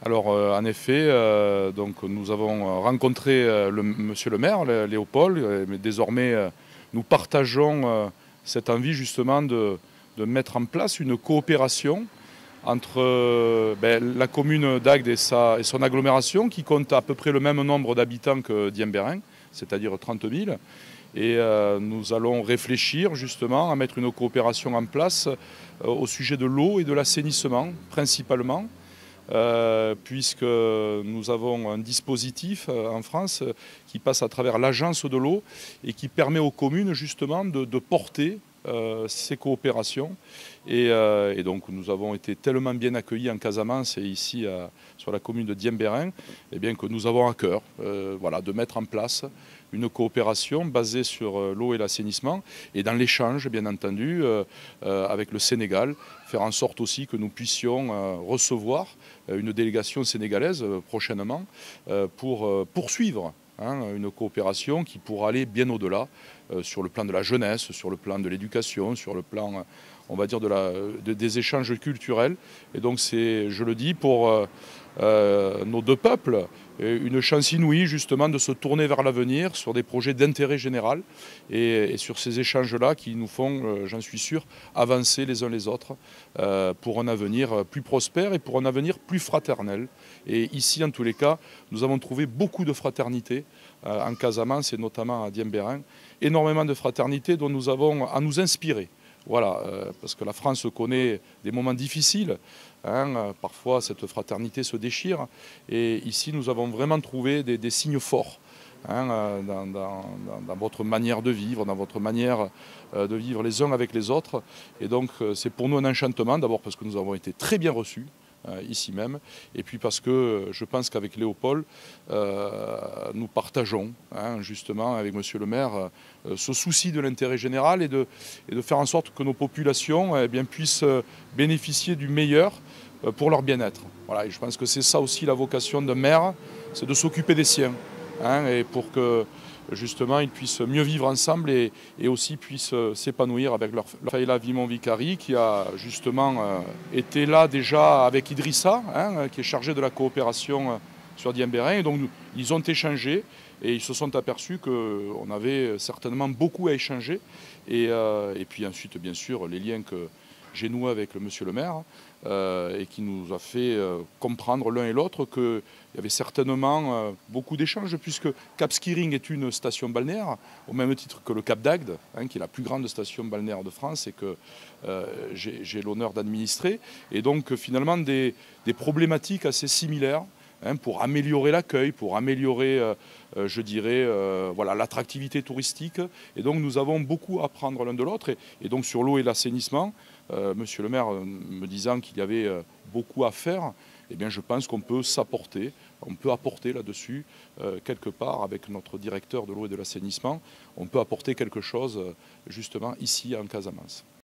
Alors, en effet, donc nous avons rencontré monsieur le maire, Léopold, mais désormais nous partageons cette envie justement de mettre en place une coopération entre la commune d'Agde et son agglomération qui compte à peu près le même nombre d'habitants que Diembéring, c'est-à-dire 30 000. Et nous allons réfléchir justement à mettre une coopération en place au sujet de l'eau et de l'assainissement principalement. Puisque nous avons un dispositif en France qui passe à travers l'agence de l'eau et qui permet aux communes justement de porter ces coopérations. Et donc nous avons été tellement bien accueillis en Casamance et ici sur la commune de Diembéring, eh bien, que nous avons à cœur voilà, de mettre en place une coopération basée sur l'eau et l'assainissement et dans l'échange, bien entendu, avec le Sénégal, faire en sorte aussi que nous puissions recevoir une délégation sénégalaise prochainement pour poursuivre une coopération qui pourra aller bien au-delà sur le plan de la jeunesse, sur le plan de l'éducation, sur le plan, on va dire, des échanges culturels. Et donc c'est, je le dis, pour nos deux peuples, une chance inouïe justement de se tourner vers l'avenir sur des projets d'intérêt général et sur ces échanges-là qui nous font, j'en suis sûr, avancer les uns les autres pour un avenir plus prospère et pour un avenir plus fraternel. Et ici, en tous les cas, nous avons trouvé beaucoup de fraternité en Casamance et notamment à Diembéring, énormément de fraternité dont nous avons à nous inspirer. Voilà, parce que la France connaît des moments difficiles, parfois cette fraternité se déchire, et ici nous avons vraiment trouvé des signes forts dans votre manière de vivre, dans votre manière de vivre les uns avec les autres. Et donc c'est pour nous un enchantement, d'abord parce que nous avons été très bien reçus, ici même, et puis parce que je pense qu'avec Léopold, nous partageons justement avec monsieur le maire ce souci de l'intérêt général et de faire en sorte que nos populations puissent bénéficier du meilleur pour leur bien-être. Voilà, et je pense que c'est ça aussi la vocation d'un maire, c'est de s'occuper des siens, et pour que justement ils puissent mieux vivre ensemble et aussi puissent s'épanouir avec leur Faïla Vimon Vicari qui a justement été là déjà avec Idrissa, qui est chargé de la coopération sur Diembéring. Et donc ils ont échangé et ils se sont aperçus qu'on avait certainement beaucoup à échanger. Et puis ensuite, bien sûr, les liens que j'ai noué avec le monsieur le maire et qui nous a fait comprendre l'un et l'autre qu'il y avait certainement beaucoup d'échanges puisque Cap Skiring est une station balnéaire au même titre que le Cap d'Agde, qui est la plus grande station balnéaire de France et que j'ai l'honneur d'administrer. Et donc finalement des problématiques assez similaires pour améliorer l'accueil, pour améliorer, je dirais, voilà, l'attractivité touristique. Et donc nous avons beaucoup à apprendre l'un de l'autre. Et donc sur l'eau et l'assainissement, monsieur le maire me disant qu'il y avait beaucoup à faire, eh bien je pense qu'on peut s'apporter, on peut apporter là-dessus quelque part avec notre directeur de l'eau et de l'assainissement, on peut apporter quelque chose justement ici en Casamance.